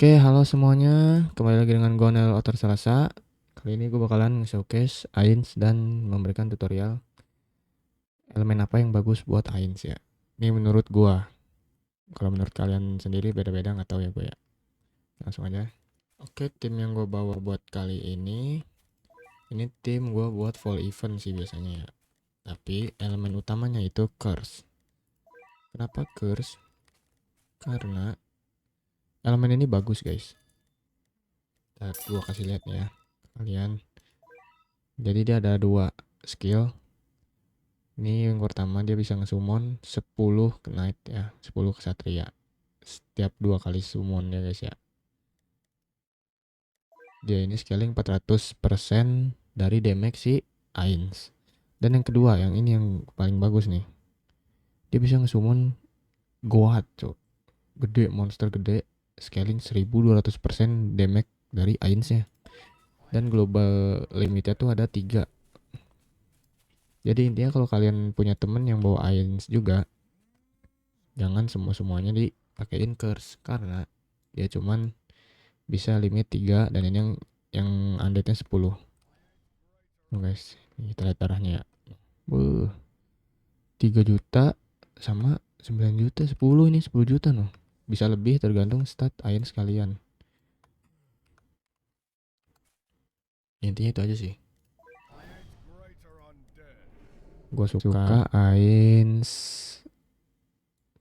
Oke, halo semuanya. Kembali lagi dengan gue Nel Otor Salasa. Kali ini gue bakalan nge-showcase Ains dan memberikan tutorial elemen apa yang bagus buat Ains ya. Ini menurut gue. Kalau menurut kalian sendiri beda-beda nggak tahu ya gue ya. Langsung aja. Oke, tim yang gue bawa buat kali ini tim gue buat full event sih biasanya ya. Tapi elemen utamanya itu curse. Kenapa curse? Karena elemen ini bagus guys. Gue kasih lihat ya kalian. Jadi dia ada dua skill. Ini yang pertama dia bisa nge-summon 10 knight ya, 10 kesatria. Setiap dua kali summon ya guys ya. Dia ini scaling 400% dari damage si Ains. Dan yang kedua, yang ini yang paling bagus nih. Dia bisa nge-summon Goat, cok. Gede, monster gede, scaling 1200% damage dari Ainsnya. Dan global limitnya tuh ada 3. Jadi intinya kalau kalian punya temen yang bawa Ains juga, jangan semua-semuanya dipakein curse karena dia cuman bisa limit 3 dan ini yang undeadnya 10. Oh guys, ini kita lihat darahnya ya. 3 juta sama 9 juta, 10 ini 10 juta noh. Bisa lebih tergantung stat Ain sekalian. Intinya itu aja sih. Gue suka Ains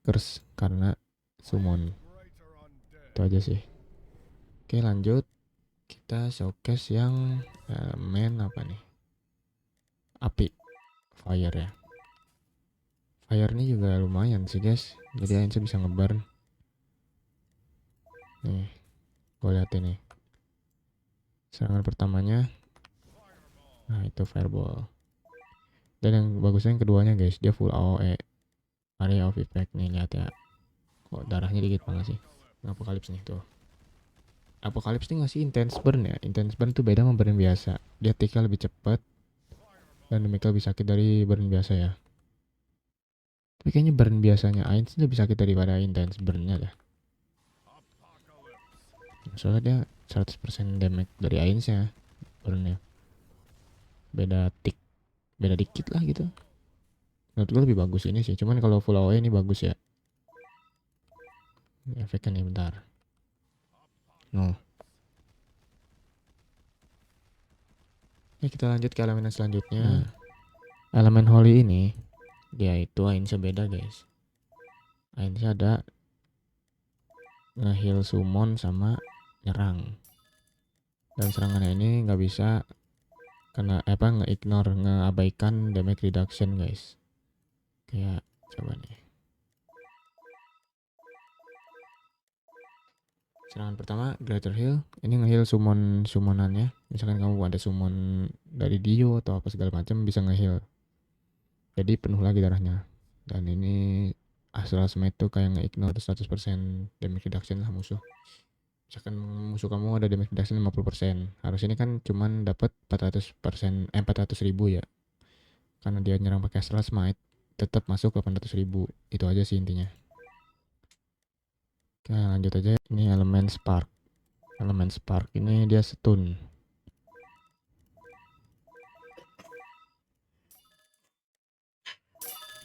curse karena summon. Itu aja sih. Oke lanjut. Kita showcase yang elemen apa nih? Api. Fire ya. Fire ini juga lumayan sih guys. Jadi Ainsnya bisa ngeburn. Nih, gue liatin nih. Serangan pertamanya. Nah itu fireball. Dan yang bagusnya yang keduanya guys. Dia full AOE. Area of effect nih lihat ya. Kok darahnya dikit banget sih. Apocalypse nih tuh. Apocalypse nih ngasih intense burn ya. Intense burn tuh beda sama burn biasa. Dia ticknya lebih cepat. Dan damage lebih sakit dari burn biasa ya. Tapi kayaknya burn biasanya Ainz lebih sakit daripada intense burnnya dah. Soalnya dia 100% damage dari Ainz-nya. Burnnya. Beda tick. Beda dikit lah gitu. Menurut gue lebih bagus ini sih. Cuman kalau full AOE ini bagus ya. Efeknya nih bentar. No. Oke kita lanjut ke elemen selanjutnya. Elemen holy ini. Dia itu Ainsnya beda guys. Ainsnya ada nge-heal summon sama nyerang. Dan serangannya ini nggak bisa kena nge-ignore, ngeabaikan damage reduction guys. Kayak coba nih. Serangan pertama Greater Heal, ini nge-heal summonannya. Misalkan kamu ada summon dari Dio atau apa segala macam bisa nge-heal. Jadi penuh lagi darahnya. Dan ini Astral Smite tuh kayak nge-ignore 100% damage reduction lah musuh. Misalkan musuh kamu ada damage reduction 50%. Harus ini kan cuman dapat 400%, 400.000 ya. Karena dia nyerang pakai Astral Smite, tetap masuk 800.000. Itu aja sih intinya. Oke lanjut aja. Ini elemen Spark. Elemen Spark ini dia stun.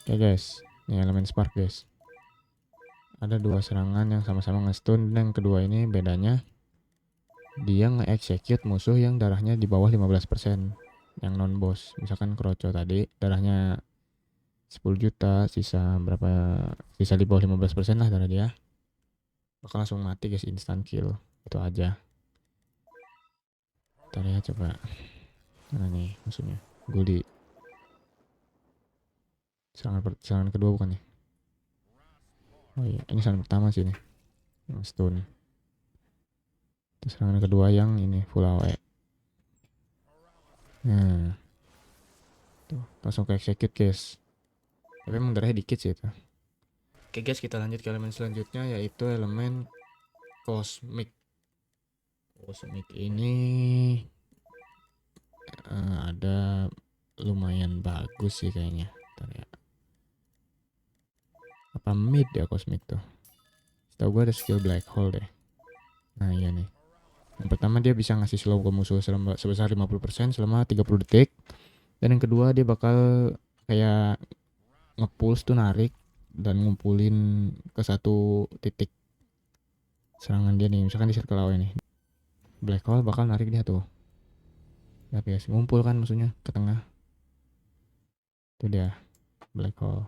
Oke guys, ini elemen Spark guys. Ada dua serangan yang sama-sama nge-stun. Dan yang kedua ini bedanya dia nge-execute musuh yang darahnya di bawah 15%. Yang non-boss. Misalkan Kroco tadi darahnya 10 juta, sisa berapa, sisa di bawah 15% lah darah dia. Bakal langsung mati guys, instant kill. Itu aja. Ntar ya coba. Mana nih musuhnya? Guldi. Serangan kedua bukan nih? Oh iya, ini serangan pertama sih nih. Yang stun. Terus serangan kedua yang ini full AOE. Nah, tuh langsung ke execute guys. Tapi emang darahnya dikit sih itu. Oke guys, kita lanjut ke elemen selanjutnya yaitu elemen Cosmic. Cosmic ini ada lumayan bagus sih kayaknya. Bentar ya. Apa mid ya Cosmic tuh? Setahu gue ada skill Black Hole deh. Nah iya nih, yang pertama dia bisa ngasih slow ke musuh sebesar 50% selama 30 detik. Dan yang kedua dia bakal kayak nge-pulse tuh, narik dan ngumpulin ke satu titik serangan dia nih. Misalkan di circle AOE nih, black hole bakal narik dia tuh. Ya guys, ngumpul kan musuhnya ke tengah. Itu dia black hole.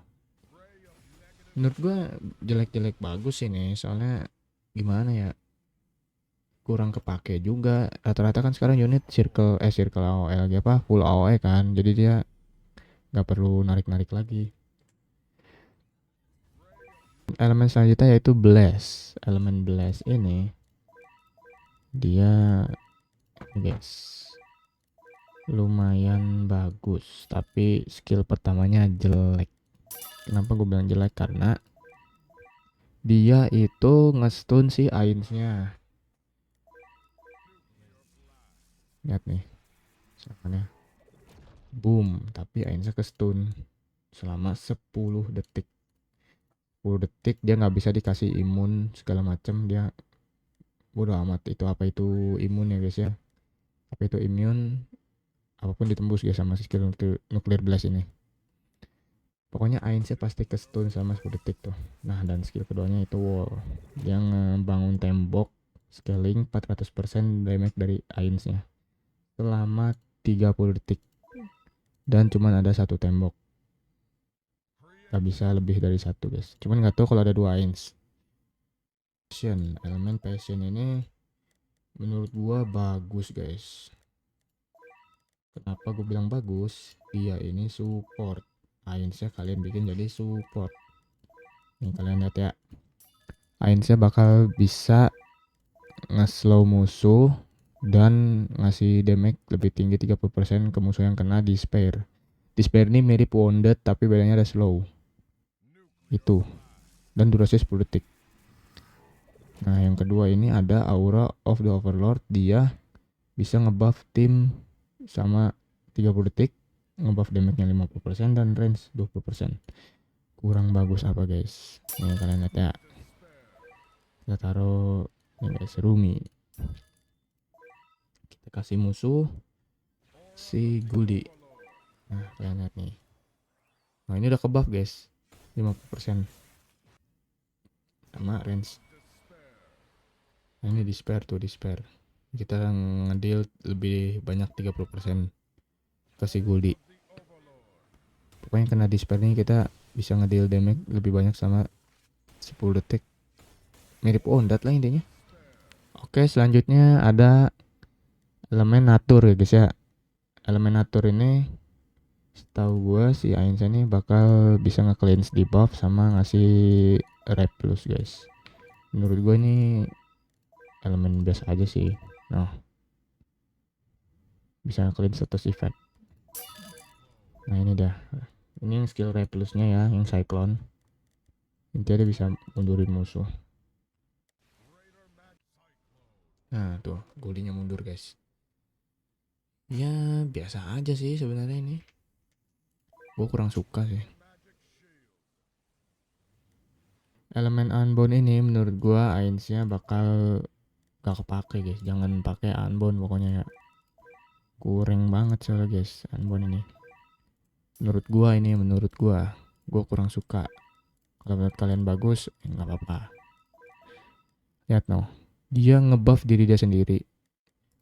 Menurut gua jelek-jelek bagus ini, soalnya gimana ya, kurang kepake juga. Rata-rata kan sekarang unit circle AOE lagi apa full AOE kan, jadi dia nggak perlu narik-narik lagi. Elemen selanjutnya yaitu blast. Elemen blast ini dia guys lumayan bagus, tapi skill pertamanya jelek. Kenapa gue bilang jelek? Karena dia itu ngestun si Ainsnya. Lihat nih, serangannya boom, tapi Ainsnya ke stun selama 10 detik. 10 detik dia nggak bisa dikasih imun segala macam, dia bodo amat itu apa itu imun ya guys ya. Apa itu imun, apapun ditembus guys sama skill nuclear blast ini. Pokoknya Ainsnya pasti ke stun selama 10 detik tuh. Nah, dan skill keduanya itu wall. Dia ngebangun tembok scaling 400% damage dari Ainsnya selama 30 detik. Dan cuman ada satu tembok. Gak bisa lebih dari satu guys. Cuman gak tahu kalau ada dua Ains. Passion, elemen passion ini menurut gua bagus guys. Kenapa gue bilang bagus? Dia ini support. Ainsnya kalian bikin jadi support. Nih kalian lihat ya. Ainsnya bakal bisa nge-slow musuh dan ngasih damage lebih tinggi 30% ke musuh yang kena despair. Despair ini mirip wounded tapi bedanya ada slow. Itu. Dan durasi 10 detik. Nah, yang kedua ini ada Aura of the Overlord. Dia bisa ngebuff tim sama 30 detik, ngebuff damage-nya 50% dan range 20%. Kurang bagus apa guys? Nih kalian lihat ya. Kita taruh ini guys, Rumi. Kita kasih musuh si Guldi. Nah, kalian lihat nih. Nah, ini udah ke buff guys. 50% sama range. Nah, ini despair tuh, despair. Kita ngedeal lebih banyak 30% ke si Guldi. Pokoknya kena despair nih kita bisa ngedeal damage lebih banyak sama 10 detik. Mirip Ondat lah intinya. Oke, selanjutnya ada elemen natur ya guys ya. Elemen natur ini setahu gue si Ainsa ini bakal bisa nge-cleanse debuff sama ngasih rep plus guys. Menurut gue ini elemen biasa aja sih. Nah, bisa nge-cleanse status effect. Nah ini dah. Ini yang skill rep plusnya ya, yang Cyclone. Intinya dia bisa mundurin musuh. Nah tuh, Guldinya mundur guys. Ya biasa aja sih sebenarnya ini. Gue kurang suka sih. Elemen Unbound ini menurut gue Ainsnya bakal gak kepake guys. Jangan pakai Unbound pokoknya ya. Kurang banget soalnya guys Unbound ini. Menurut gue kurang suka. Kalau menurut kalian bagus, nggak apa-apa. Lihat no, dia ngebuff diri dia sendiri.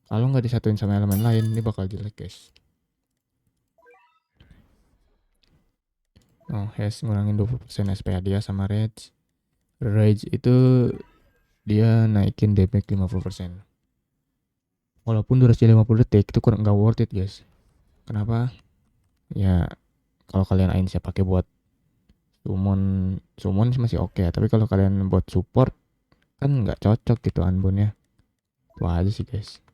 Kalau nggak disatuin sama elemen lain, ini bakal jelek guys. Oh, Hes ngurangin 20% SPA dia sama Rage. Rage itu dia naikin damage 50%. Walaupun durasi 50 detik itu kurang nggak worth it guys. Kenapa? Ya kalau kalian Ainsnya pakai buat summon sih masih oke. Tapi kalau kalian buat support kan nggak cocok gitu Unbound-nya. Itu aja sih guys.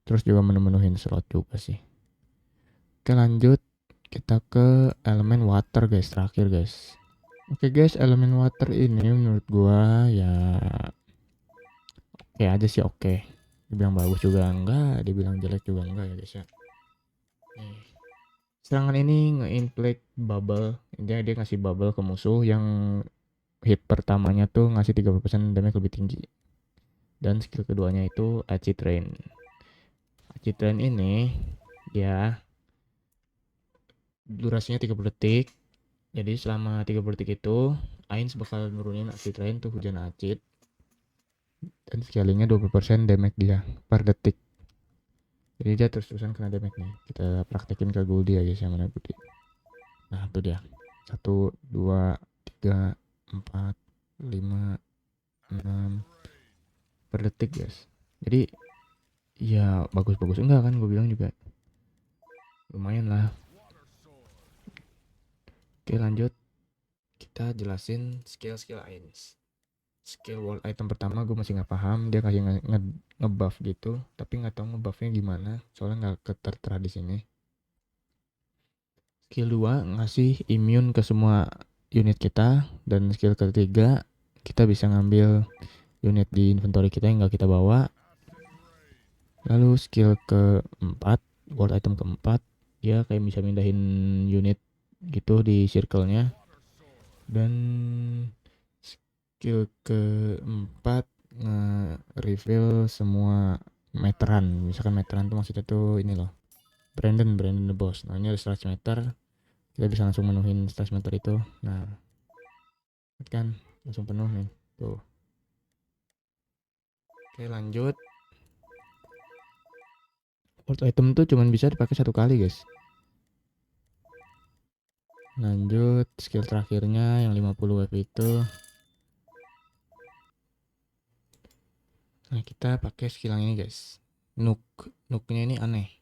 Terus juga menemunuhin slot juga sih. Oke lanjut, kita ke elemen water guys, terakhir guys. Oke guys, elemen water ini menurut gua ya oke aja sih, oke. Dibilang bagus juga enggak, dibilang jelek juga enggak ya guys ya. Nih. Serangan ini nge-inflict bubble. Intinya dia ngasih bubble ke musuh yang hit pertamanya tuh ngasih 30% damage lebih tinggi. Dan skill keduanya itu Aci Train. Aci Train ini ya durasinya 30 detik. Jadi selama 30 detik itu Ains bakal nurunin Aci Train tuh hujan acid, dan scalingnya 20% damage dia per detik. Jadi dia terus-terusan kena damage nih. Kita praktekin ke Goldie aja, yang mana Goldie. Nah itu dia. 1, 2, 3, 4, 5, 6 per detik guys. Jadi ya bagus-bagus enggak kan, gue bilang juga lumayan lah. Oke lanjut, kita jelasin skill-skill Ains. Skill world item pertama gue masih nggak paham, dia kayak ngebuff gitu, tapi nggak tahu ngebuffnya gimana, soalnya nggak tertera di sini. Skill 2 ngasih immune ke semua unit kita, dan skill ketiga kita bisa ngambil unit di inventory kita yang nggak kita bawa. Lalu skill keempat, world item keempat, dia kayak bisa mindahin unit gitu di circle-nya. Dan skill keempat nge-reveal semua meteran. Misalkan meteran tuh maksudnya tuh ini loh, Brandon the boss. Nah ini ada stretch meter, kita bisa langsung menuhin stretch meter itu. Nah kan langsung penuh nih tuh. Oke lanjut, world item tuh cuman bisa dipakai satu kali guys. Lanjut, skill terakhirnya yang 50 wave itu. Nah kita pakai skill yang ini guys. Nooknya ini aneh.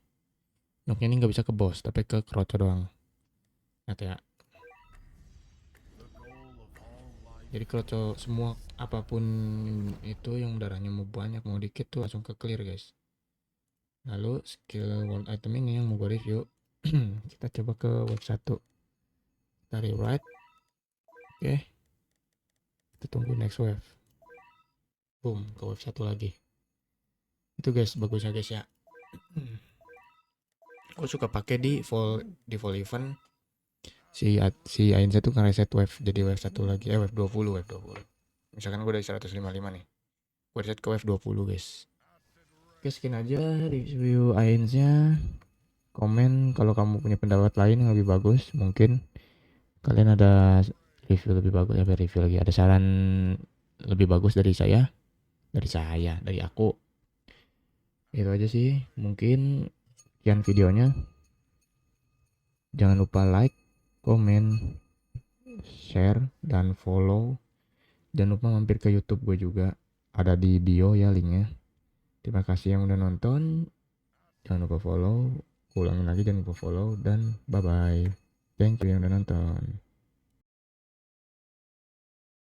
Nooknya ini nggak bisa ke boss, tapi ke Kroco doang. Lihat ya. Jadi Kroco semua apapun itu yang darahnya mau banyak mau dikit tuh langsung ke clear guys. Lalu skill world item ini yang mau gue review. Kita coba ke wave 1. Kita rewrite. Oke. Kita tunggu next wave. Boom, ke wave 1 lagi. Itu guys, bagusnya guys ya. Gue suka pakai di full event. Si Ainsa tuh ngereset wave jadi wave 1 lagi, wave 20. Misalkan gue dari 155 nih, gue reset ke wave 20 guys. Oke sekian aja review Ainsnya. Komen kalau kamu punya pendapat lain yang lebih bagus, mungkin kalian ada review lebih bagus, review lagi ada saran lebih bagus dari dari aku. Itu aja sih mungkin. Sekian videonya, jangan lupa like, komen, share, dan follow. Jangan lupa mampir ke YouTube gue juga, ada di bio ya linknya. Terima kasih yang udah nonton. Jangan lupa follow. Ulangin lagi, jangan lupa follow, dan bye bye. Thank you yang udah nonton.